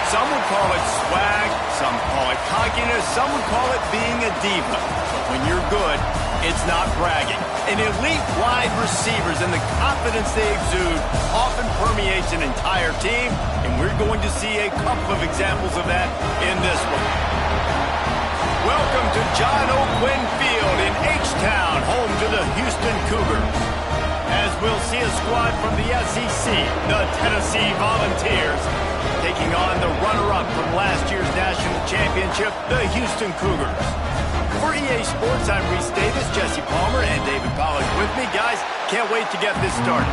Some would call it swag, some call it cockiness, some would call it being a diva. But when you're good, it's not bragging. An elite wide receivers and the confidence they exude often permeates an entire team, and we're going to see a couple of examples of that in this one. Welcome to John O'Quinn Field in H-Town, home to the Houston Cougars. As we'll see a squad from the SEC, the Tennessee Volunteers, taking on the runner-up from last year's national championship, the Houston Cougars. For EA Sports, I'm Reese Davis, Jesse Palmer, and David Pollack with me. Guys, can't wait to get this started.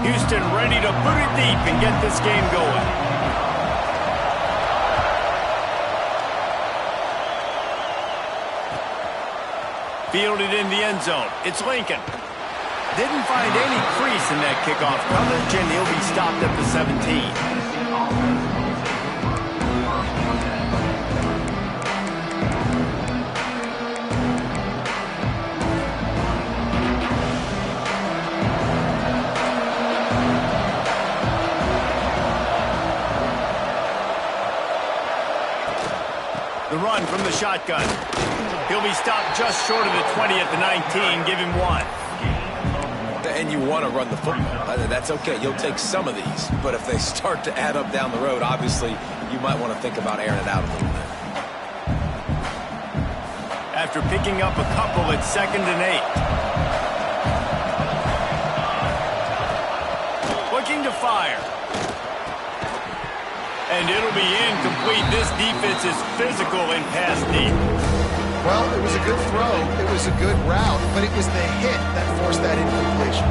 Houston ready to boot it deep and get this game going. Fielded in the end zone. It's Lincoln. Didn't find any crease in that kickoff coverage, and he'll be stopped at the 17. The run from the shotgun. He'll be stopped just short of the 20 at the 19. Give him 1. And you want to run the football. That's okay. You'll take some of these. But if they start to add up down the road, obviously, you might want to think about airing it out a little bit. After picking up a couple, it's 2nd and 8. Looking to fire. And it'll be incomplete. This defense is physical in pass deep. Well, it was a good throw, it was a good route, but it was the hit that forced that incompletion.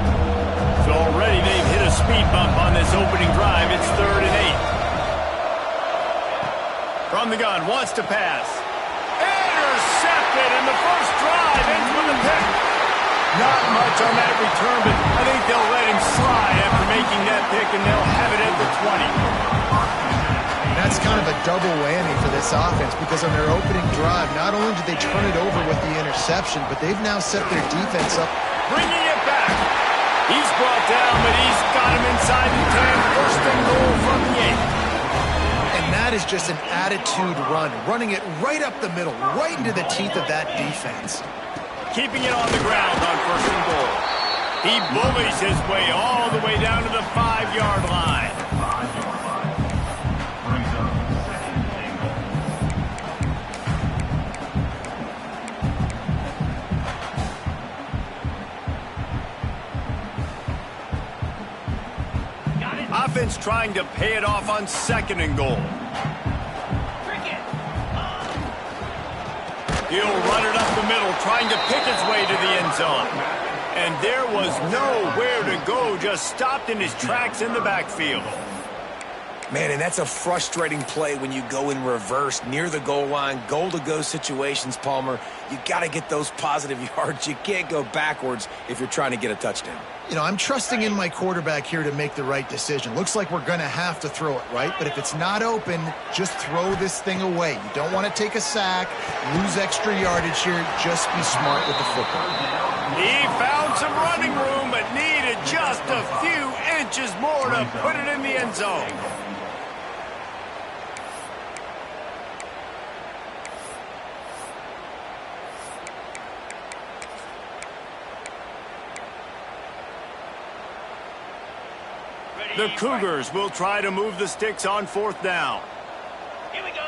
So already they've hit a speed bump on this opening drive. It's 3rd and 8. From the gun, wants to pass. Intercepted, and the first drive ends with a pick. Not much on that return, but I think they'll let him slide after making that pick, and they'll have it at the 20. That's kind of a double whammy for this offense because on their opening drive, not only did they turn it over with the interception, but they've now set their defense up. Bringing it back. He's brought down, but he's got him inside the 10. First and goal from the 8. And that is just an attitude run, running it right up the middle, right into the teeth of that defense. Keeping it on the ground on first and goal. He bullies his way all the way down to the 5-yard line. Offense trying to pay it off on 2nd and goal. He'll run it up the middle, trying to pick his way to the end zone. And there was nowhere to go, just stopped in his tracks in the backfield. Man, and that's a frustrating play when you go in reverse near the goal line, goal-to-go situations, Palmer. You got to get those positive yards. You can't go backwards if you're trying to get a touchdown. You know, I'm trusting in my quarterback here to make the right decision. Looks like we're going to have to throw it, right? But if it's not open, just throw this thing away. You don't want to take a sack, lose extra yardage here. Just be smart with the football. He found some running room, but needed just a few inches more to put it in the end zone. The Cougars will try to move the sticks on 4th down. Here we go.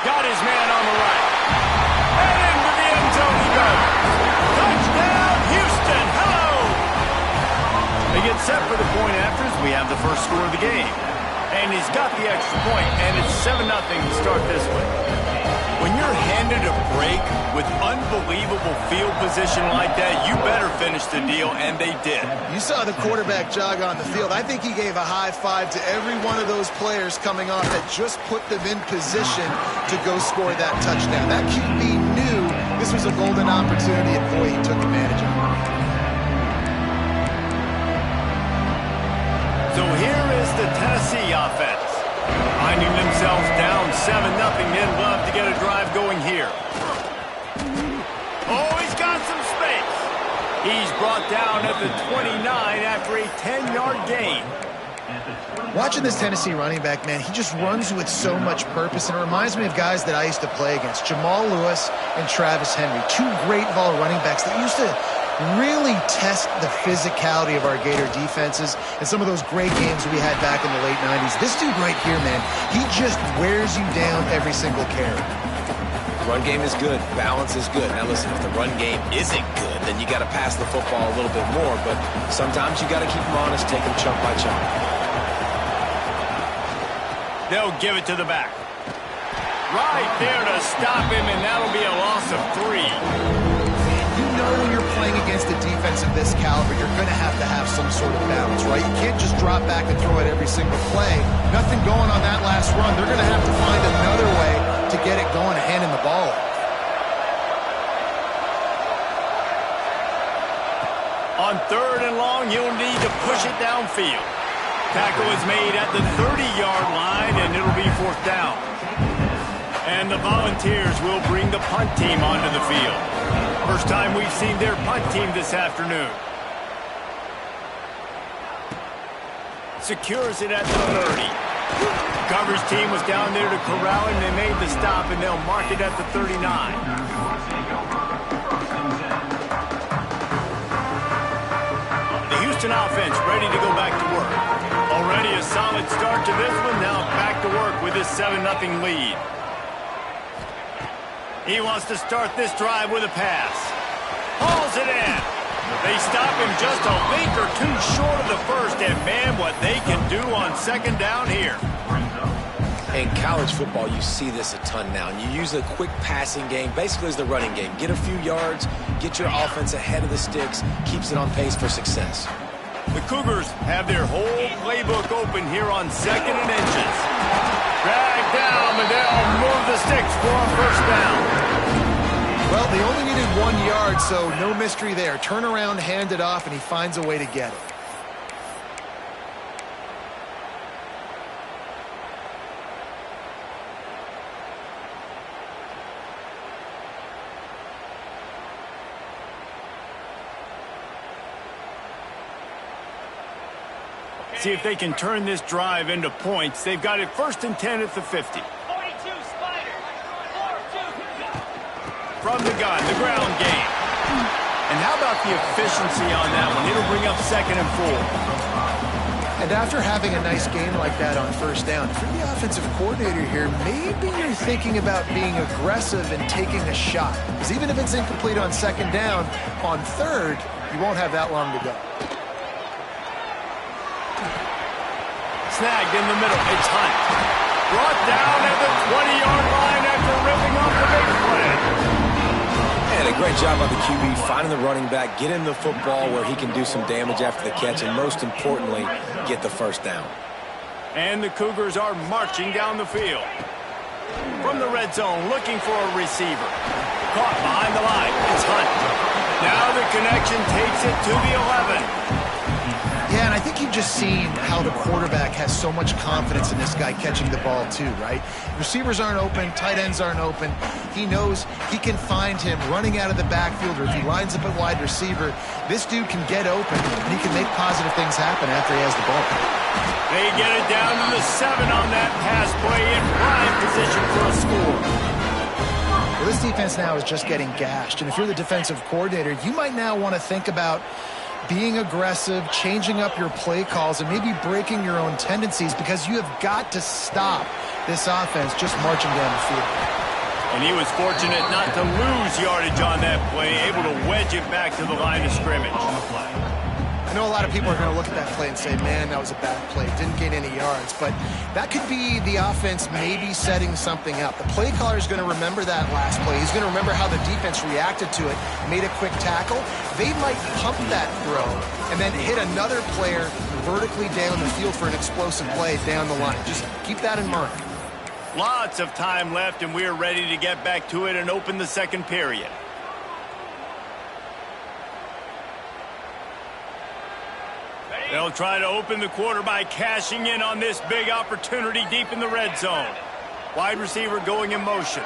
Got his man on the right. And into the end zone he goes. Touchdown, Houston. Hello. They get set for the point afters. We have the first score of the game. And he's got the extra point, and it's 7-0 to start this one. When you're handed a break with unbelievable field position like that, you better finish the deal, and they did. You saw the quarterback jog on the field. I think he gave a high five to every one of those players coming off that just put them in position to go score that touchdown. That QB knew this was a golden opportunity, and boy, he took advantage of it. So here is the Tennessee offense. Finding themselves down 7-0, they'd love to get a drive going here. Oh, he's got some space. brought down at the 29 after a 10-yard gain. Watching this Tennessee running back, man, he just runs with so much purpose, and it reminds me of guys that I used to play against, Jamal Lewis and Travis Henry, two great ball running backs that used to really test the physicality of our Gator defenses and some of those great games we had back in the late 90s. This dude right here, man, he just wears you down every single carry. Run game is good. Balance is good. Now listen, if the run game isn't good, then you got to pass the football a little bit more, but sometimes you got to keep them honest, take them chunk by chunk. They'll give it to the back. Right there to stop him, and that'll be a loss of 3. You know when you're playing against a defense of this caliber, you're going to have some sort of balance, right? You can't just drop back and throw it every single play. Nothing going on that last run. They're going to have to find another way to get it going and handing the ball off. On 3rd and long, you'll need to push it downfield. Tackle is made at the 30-yard line, and it'll be 4th down. And the Volunteers will bring the punt team onto the field. First time we've seen their punt team this afternoon. Secures it at the 30. Coverage team was down there to corral him. They made the stop, and they'll mark it at the 39. The Houston offense ready to go back to work. Already a solid start to this one. Now back to work with this 7-0 lead. He wants to start this drive with a pass. Hauls it in. They stop him just a link or two short of the first, and man, what they can do on 2nd down here. In college football, you see this a ton now, and you use a quick passing game, basically as the running game. Get a few yards, get your offense ahead of the sticks, keeps it on pace for success. The Cougars have their whole playbook open here on 2nd and inches. Drag down, and they'll move the sticks for a 1st down. Well, they only needed 1 yard, so no mystery there. Turn around, hand it off, and he finds a way to get it. See if they can turn this drive into points. They've got it 1st and 10 at the 50. From the gun, the ground game. And how about the efficiency on that one? It'll bring up 2nd and 4. And after having a nice game like that on 1st down, if you're the offensive coordinator here, maybe you're thinking about being aggressive and taking a shot. Because even if it's incomplete on 2nd down, on 3rd, you won't have that long to go. Snagged in the middle. It's Hunt. Brought down at the 20-yard line after ripping off the big play. And a great job by the QB finding the running back, getting the football where he can do some damage after the catch, and most importantly, get the 1st down. And the Cougars are marching down the field. From the red zone, looking for a receiver. Caught behind the line. It's Hunt. Now the connection takes it to the 11. Yeah, and I think you've just seen how the quarterback has so much confidence in this guy catching the ball too, right? Receivers aren't open, tight ends aren't open. He knows he can find him running out of the backfield, or if he lines up at wide receiver, this dude can get open, and he can make positive things happen after he has the ball. They get it down to the 7 on that pass play in prime position for a score. Well, this defense now is just getting gashed, and if you're the defensive coordinator, you might now want to think about being aggressive, changing up your play calls, and maybe breaking your own tendencies, because you have got to stop this offense just marching down the field. And he was fortunate not to lose yardage on that play, able to wedge it back to the line of scrimmage. I know a lot of people are going to look at that play and say, man, that was a bad play, didn't gain any yards, but that could be the offense maybe setting something up. The play caller is going to remember that last play. He's going to remember how the defense reacted to it, made a quick tackle. They might pump that throw and then hit another player vertically down the field for an explosive play down the line. Just keep that in mind. Lots of time left, and we're ready to get back to it and open the 2nd period. They'll try to open the quarter by cashing in on this big opportunity deep in the red zone. Wide receiver going in motion.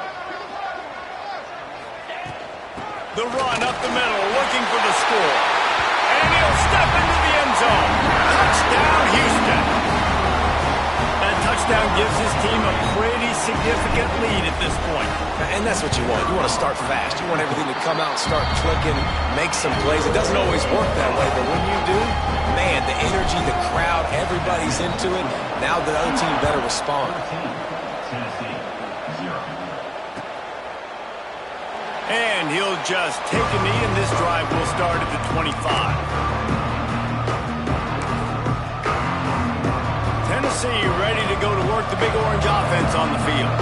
The run up the middle, looking for the score. He'll step into the end zone. Touchdown, Houston. That touchdown gives his team a pretty significant lead at this point. And that's what you want. You want to start fast. You want everything to come out, start clicking, make some plays. It doesn't always work that way, but when you do, man, the energy, the crowd, everybody's into it. Now the other team better respond. And he'll just take a knee, and this drive will start at the 25. Tennessee ready to go to work the Big Orange offense on the field.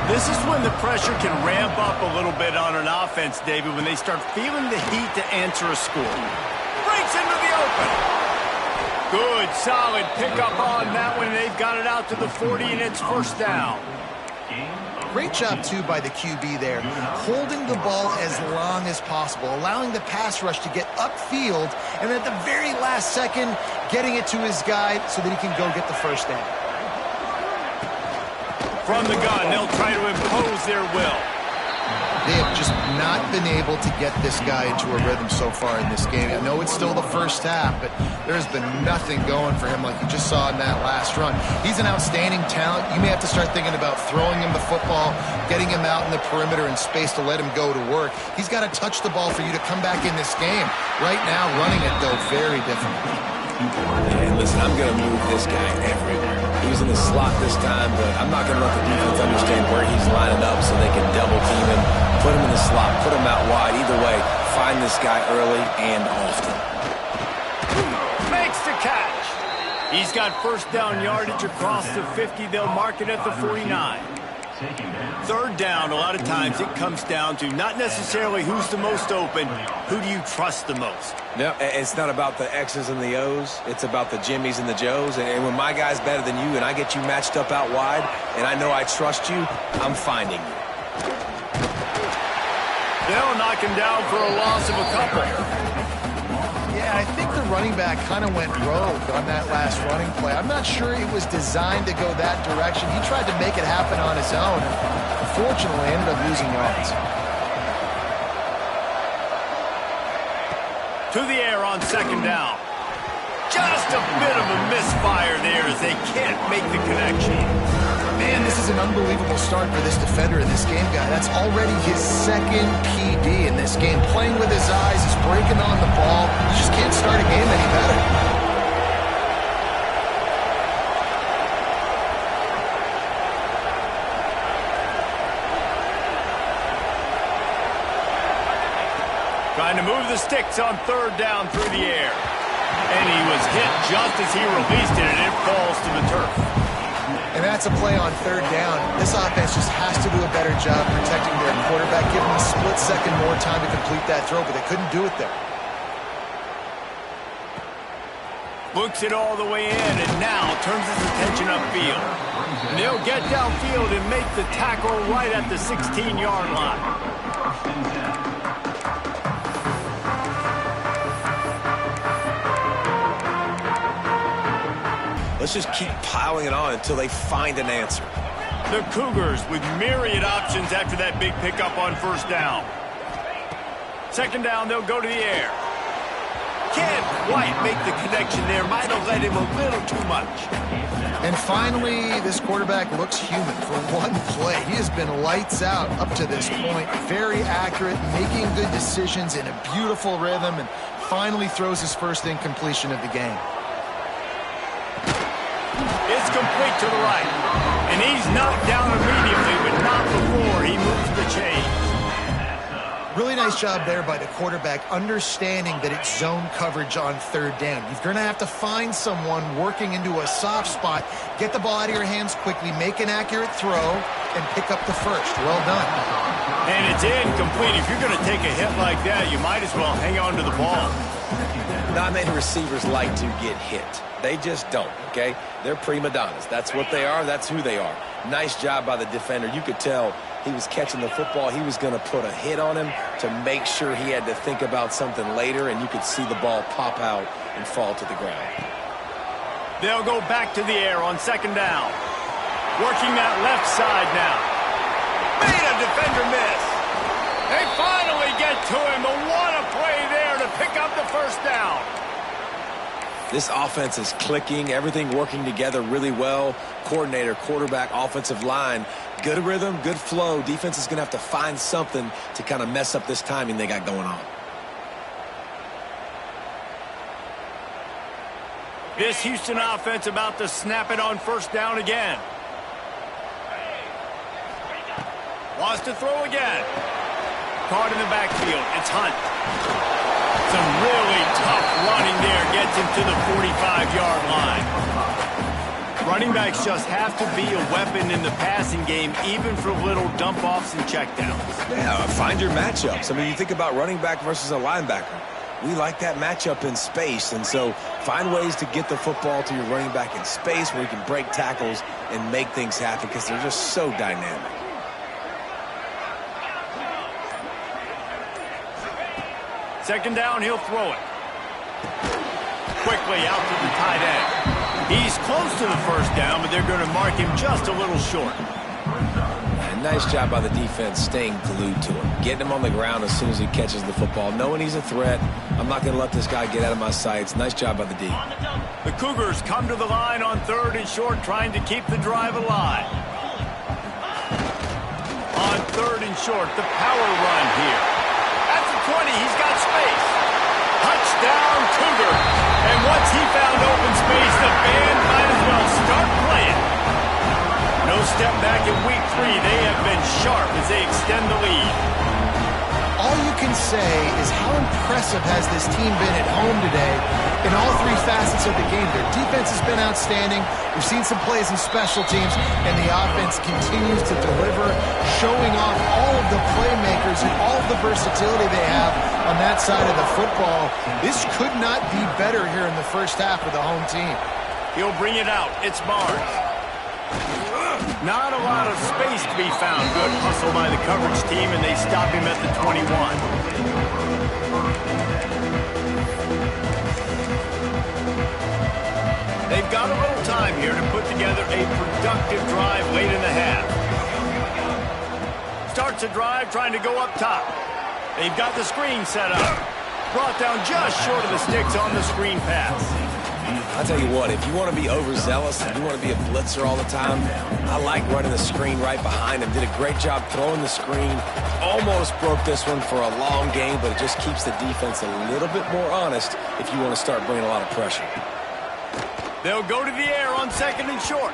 This is when the pressure can ramp up a little bit on an offense, David, when they start feeling the heat to answer a score. Breaks into the open. Good, solid pickup on that one. They've got it out to the 40, and it's first down. Great job, too, by the QB there, holding the ball as long as possible, allowing the pass rush to get upfield, and then at the very last second, getting it to his guy so that he can go get the first down. From the gun, they'll try to impose their will. They have just not been able to get this guy into a rhythm so far in this game. I know it's still the first half, but there's been nothing going for him like you just saw in that last run. He's an outstanding talent. You may have to start thinking about throwing him the football, getting him out in the perimeter in space to let him go to work. He's got to touch the ball for you to come back in this game. Right now, running it, though, very difficult. And listen, I'm going to move this guy everywhere. He was in the slot this time, but I'm not going to let the defense understand where he's lining up so they can double team him, put him in the slot, put him out wide. Either way, find this guy early and often. Makes the catch. He's got first down yardage across the 50. They'll mark it at the 49. Third down, a lot of times it comes down to not necessarily who's the most open, who do you trust the most? No, it's not about the X's and the O's. It's about the Jimmys and the Joes. And when my guy's better than you and I get you matched up out wide and I know I trust you, I'm finding you. They'll knock him down for a loss of a couple. Yeah, I think the running back kind of went rogue on that last running play. I'm not sure it was designed to go that direction. He tried to make it happen on his own, and unfortunately ended up losing yards. To the air on second down. Just a bit of a misfire there as they can't make the connection. Man, this is an unbelievable start for this defender in this game, guy. That's already his second PD in this game. Playing with his eyes, he's breaking on the ball. You just can't start a game any better. Trying to move the sticks on third down through the air. And he was hit just as he released it, and it falls to the turf. And that's a play on third down. This offense just has to do a better job protecting their quarterback, give him a split second more time to complete that throw, but they couldn't do it there. Looks it all the way in, and now turns his attention upfield. And they'll get downfield and make the tackle right at the 16-yard line. Let's just keep piling it on until they find an answer. The Cougars with myriad options after that big pickup on first down. Second down, they'll go to the air. Can't quite make the connection there. Might have let him a little too much. And finally, this quarterback looks human for one play. He has been lights out up to this point. Very accurate, making good decisions in a beautiful rhythm, and finally throws his first incompletion of the game. It's complete to the right. And he's knocked down immediately, but not before he moves the chains. Really nice job there by the quarterback, understanding that it's zone coverage on third down. You're going to have to find someone working into a soft spot, get the ball out of your hands quickly, make an accurate throw, and pick up the first. Well done. And it's incomplete. If you're going to take a hit like that, you might as well hang on to the ball. Not many receivers like to get hit. They just don't, okay? They're prima donnas. That's what they are. That's who they are. Nice job by the defender. You could tell he was catching the football. He was going to put a hit on him to make sure he had to think about something later, and you could see the ball pop out and fall to the ground. They'll go back to the air on second down. Working that left side now. Made a defender miss. They finally get to him, but what a play there to pick up the first down. This offense is clicking, everything working together really well. Coordinator, quarterback, offensive line, good rhythm, good flow. Defense is going to have to find something to kind of mess up this timing they got going on. This Houston offense about to snap it on first down again. Wants to throw again. Caught in the backfield. It's Hunt. Some really tough running there. Gets him to the 45-yard line. Running backs just have to be a weapon in the passing game, even for little dump-offs and checkdowns. Yeah, find your matchups. I mean, you think about running back versus a linebacker. We like that matchup in space, and so find ways to get the football to your running back in space where you can break tackles and make things happen because they're just so dynamic. Second down, he'll throw it. Quickly out to the tight end. He's close to the first down, but they're going to mark him just a little short. And nice job by the defense staying glued to him. Getting him on the ground as soon as he catches the football. Knowing he's a threat, I'm not going to let this guy get out of my sights. Nice job by the D. The Cougars come to the line on 3rd and short, trying to keep the drive alive. On 3rd and short, the power run here. At the 20, he's got space. Touchdown, Cougar. And once he found open space, the band might as well start playing. No step back in week 3. They have been sharp as they extend the lead. All you can say is how impressive has this team been at home today in all 3 facets of the game. Their defense has been outstanding. We've seen some plays in special teams, and the offense continues to deliver, showing off all of the playmakers and all of the versatility they have on that side of the football. This could not be better here in the first half of the home team. He'll bring it out. It's Barnes. Not a lot of space to be found. Good hustle by the coverage team, and they stop him at the 21. They've got a little time here to put together a productive drive late in the half. Starts a drive trying to go up top. They've got the screen set up. Brought down just short of the sticks on the screen pass. I'll tell you what, if you want to be overzealous and you want to be a blitzer all the time, I like running the screen right behind him. Did a great job throwing the screen. Almost broke this one for a long game, but it just keeps the defense a little bit more honest if you want to start bringing a lot of pressure. They'll go to the air on 2nd and short.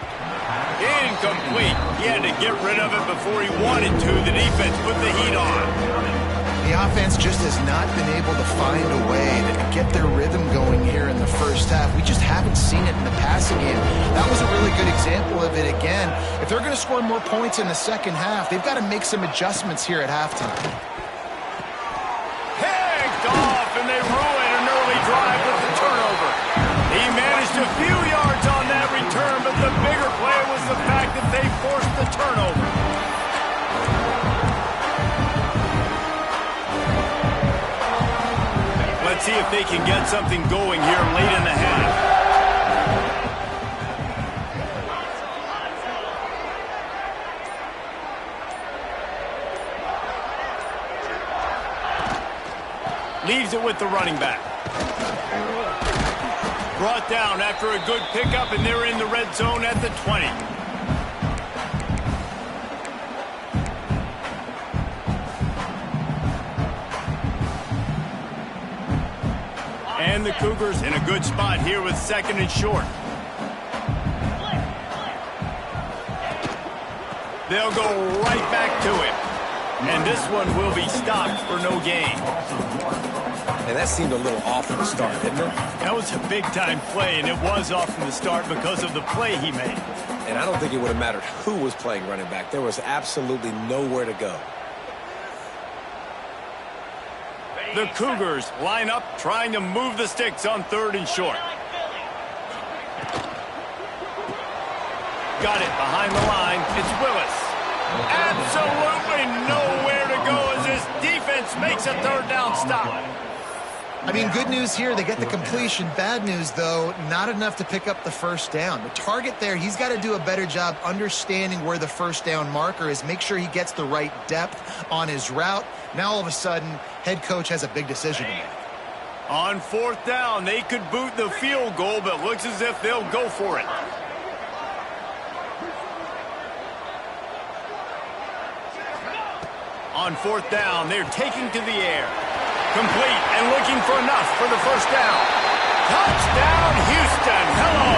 Incomplete. He had to get rid of it before he wanted to. The defense put the heat on. The offense just has not been able to find a way to get their rhythm going here in the first half. We just haven't seen it in the passing game. That was a really good example of it again. If they're going to score more points in the second half, they've got to make some adjustments here at halftime. Picked off, and they ruin an early drive with the turnover. He managed a few yards on that return, but the bigger play was the fact that they forced the turnover. Let's see if they can get something going here late in the half. Leaves it with the running back. Brought down after a good pickup, and they're in the red zone at the 20. And the Cougars in a good spot here with 2nd and short. They'll go right back to it. And this one will be stopped for no gain. And that seemed a little off from the start, didn't it? That was a big-time play, and it was off from the start because of the play he made. And I don't think it would have mattered who was playing running back. There was absolutely nowhere to go. The Cougars line up, trying to move the sticks on 3rd and short. Got it behind the line. It's Willis. Absolutely nowhere to go as this defense makes a 3rd down stop. I mean, good news here, they get the completion. Bad news, though, not enough to pick up the first down. The target there, he's got to do a better job understanding where the first down marker is, make sure he gets the right depth on his route. Now, all of a sudden, head coach has a big decision to make. On fourth down, they could boot the field goal, but looks as if they'll go for it. On fourth down, they're taking to the air. Complete and looking for enough for the first down. Touchdown, Houston. Hello.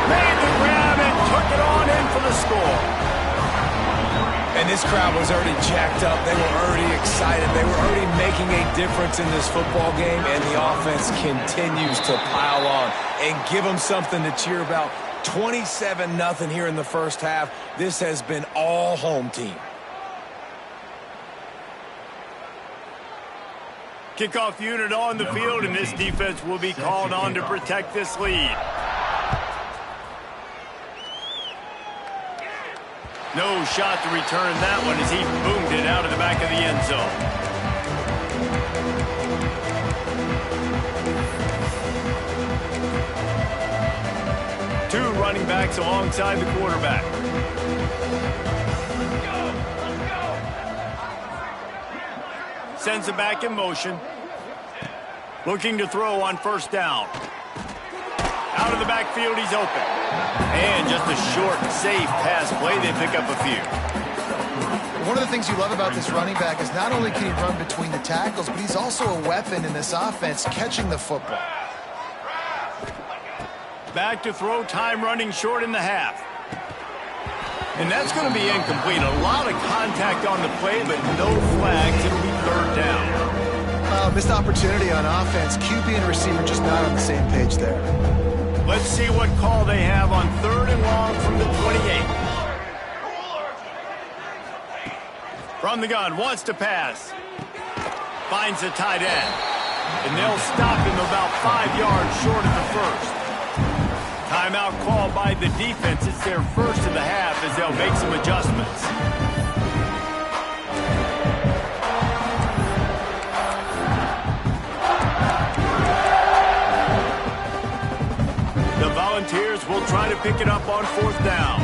Made the grab and took it on in for the score. And this crowd was already jacked up. They were already excited. They were already making a difference in this football game, and the offense continues to pile on and give them something to cheer about. 27-0 here in the first half. This has been all home team. Kickoff unit on the field, and this defense will be called on to protect this lead. No shot to return that one as he boomed it out of the back of the end zone. Two running backs alongside the quarterback. Sends it back in motion. Looking to throw on first down. Out of the backfield, he's open. And just a short, safe pass play. They pick up a few. One of the things you love about this running back is not only can he run between the tackles, but he's also a weapon in this offense, catching the football. Back to throw, time running short in the half. And that's going to be incomplete. A lot of contact on the play, but no flags. It'll be third down. Missed opportunity on offense. QB and receiver just not on the same page there. Let's see what call they have on third and long from the 28. From the gun, wants to pass. Finds a tight end. And they'll stop him about 5 yards short of the first. Timeout called by the defense. It's their first of the half as they'll make some adjustments. The Volunteers will try to pick it up on fourth down.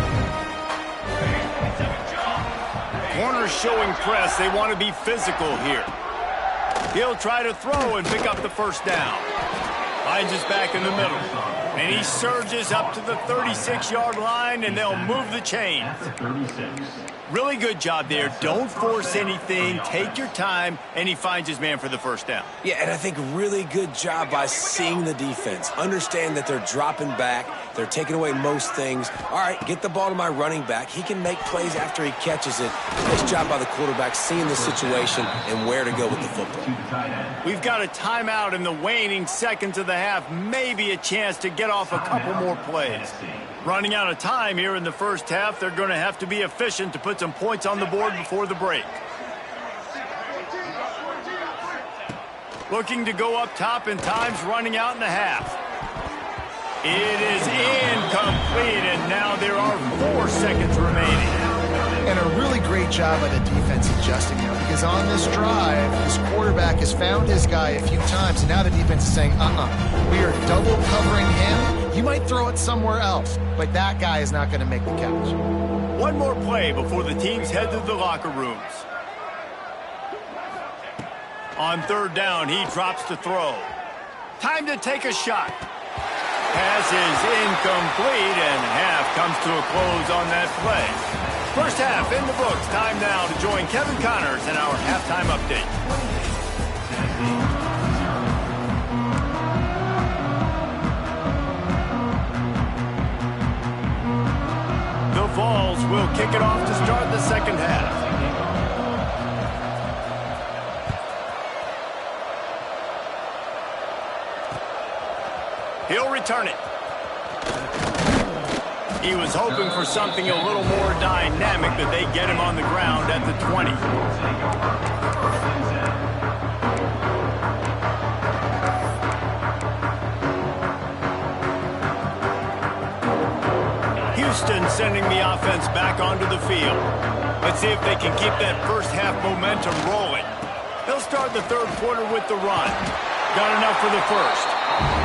Corners showing press. They want to be physical here. He'll try to throw and pick up the first down. Finds us back in the middle. And he surges up to the 36-yard line, and they'll move the chains. Really good job there. Don't force anything. Take your time, and he finds his man for the first down. Yeah, and I think really good job by seeing the defense. Understand that they're dropping back. They're taking away most things. All right, get the ball to my running back. He can make plays after he catches it. Nice job by the quarterback seeing the situation and where to go with the football. We've got a timeout in the waning seconds of the half. Maybe a chance to get off a couple more plays. Running out of time here in the first half. They're going to have to be efficient to put some points on the board before the break. Looking to go up top, and time's running out in the half. It is incomplete, and now there are 4 seconds remaining. And a really great job by the defense adjusting there, because on this drive, this quarterback has found his guy a few times, and now the defense is saying, we are double covering him. You might throw it somewhere else, but that guy is not going to make the catch. One more play before the teams head to the locker rooms. On third down, he drops to throw. Time to take a shot. Pass is incomplete, and half comes to a close on that play. First half in the books. Time now to join Kevin Connors in our halftime update. The Vols will kick it off to start the second half. He'll return it. He was hoping for something a little more dynamic, but they get him on the ground at the 20. Houston sending the offense back onto the field. Let's see if they can keep that first half momentum rolling. They'll start the third quarter with the run. Got enough for the first.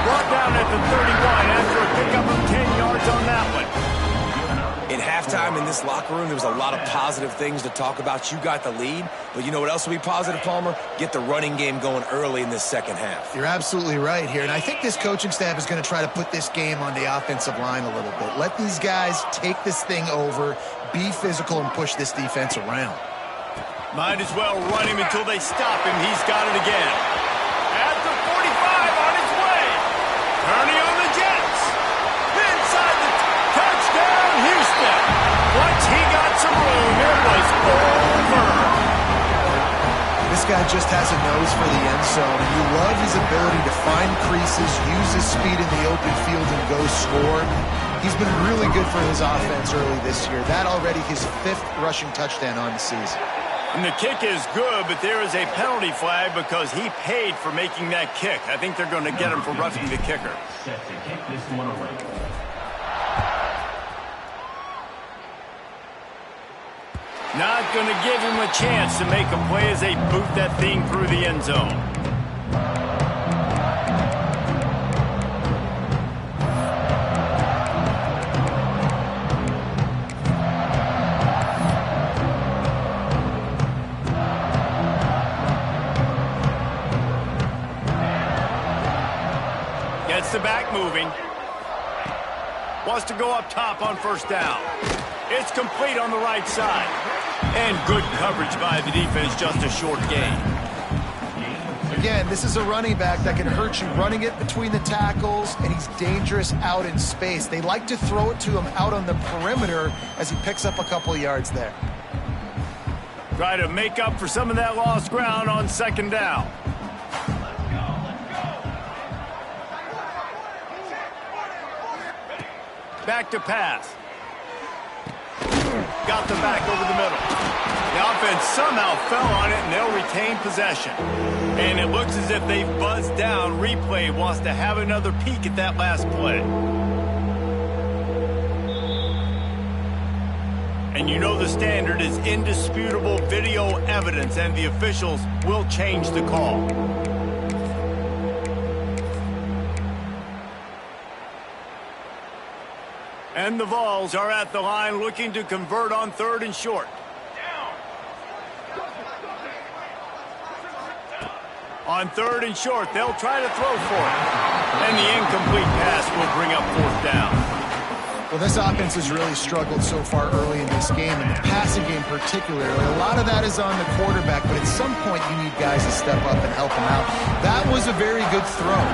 Brought down at the 31 after a pickup of 10 yards on that one. In halftime in this locker room, there was a lot of positive things to talk about. You got the lead, but you know what else will be positive, Palmer? Get the running game going early in this second half. You're absolutely right here, and I think this coaching staff is going to try to put this game on the offensive line a little bit. Let these guys take this thing over, be physical, and push this defense around. Might as well run him until they stop him. He's got it again. At the 45 on his way. Kearney on the Jets. Inside the touchdown, Houston. Once he got some room, it was over. This guy just has a nose for the end zone, and you love his ability to find creases, use his speed in the open field, and go score. He's been really good for his offense early this year. That already his 5th rushing touchdown on the season. And the kick is good, but there is a penalty flag because he paid for making that kick. I think they're going to get him for roughing the kicker. Not going to give him a chance to make a play as they boot that thing through the end zone. Gets the back moving. Wants to go up top on first down. It's complete on the right side. And good coverage by the defense, just a short gain. Again, this is a running back that can hurt you running it between the tackles, and he's dangerous out in space. They like to throw it to him out on the perimeter as he picks up a couple of yards there. Try to make up for some of that lost ground on second down. Back to pass. Got the back over the middle. The offense somehow fell on it, and they'll retain possession. And it looks as if they've buzzed down. Replay wants to have another peek at that last play. And you know the standard is indisputable video evidence, and the officials will change the call. And the Vols are at the line looking to convert on 3rd and short. On 3rd and short, they'll try to throw for it. And the incomplete pass will bring up 4th down. Well, this offense has really struggled so far early in this game, and the passing game particularly. A lot of that is on the quarterback, but at some point you need guys to step up and help him out. That was a very good throw.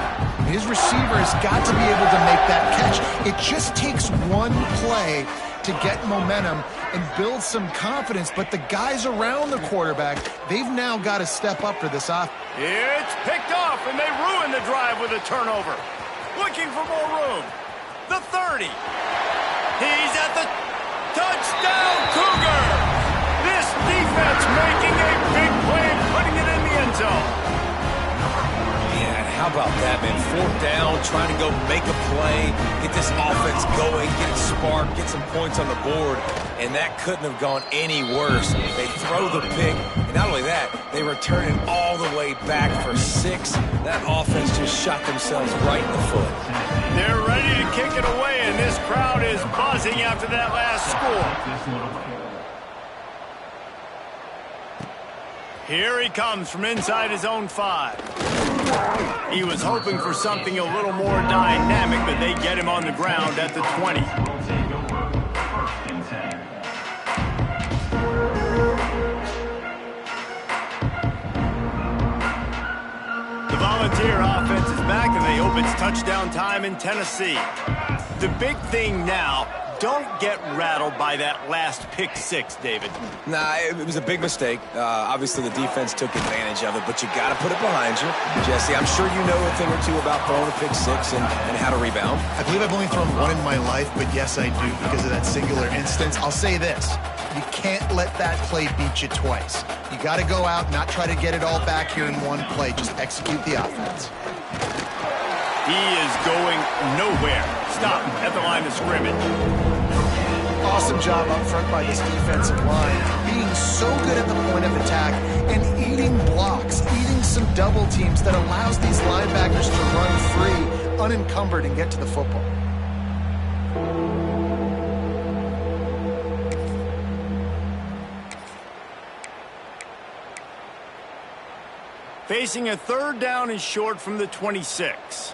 His receiver has got to be able to make that catch. It just takes one play to get momentum and build some confidence, but the guys around the quarterback, they've now got to step up for this offense. It's picked off, and they ruin the drive with a turnover. Looking for more room. The 30. He's at the touchdown, Cougars! This defense making a big play and putting it in the end zone. Yeah, how about that, man? 4th down, trying to go make a play, get this offense going, get it sparked, get some points on the board, and that couldn't have gone any worse. They throw the pick, and not only that, they return it all the way back for 6. That offense just shot themselves right in the foot. They're ready to kick it away, and this crowd is buzzing after that last score. Here he comes from inside his own 5. He was hoping for something a little more dynamic, but they get him on the ground at the 20. The Volunteer offense is back, and they hope it's touchdown time in Tennessee. The big thing now, don't get rattled by that last pick 6, David. Nah, it was a big mistake. Obviously, the defense took advantage of it, but you got to put it behind you. Jesse, I'm sure you know a thing or two about throwing a pick 6 and how to rebound. I believe I've only thrown one in my life, but yes, I do because of that singular instance. I'll say this. You can't let that play beat you twice. You got to go out, not try to get it all back here in one play. Just execute the offense. He is going nowhere. Stop at the line of scrimmage. Awesome job up front by this defensive line. Being so good at the point of attack and eating blocks, eating some double teams that allows these linebackers to run free, unencumbered, and get to the football. Facing a third down and short from the 26.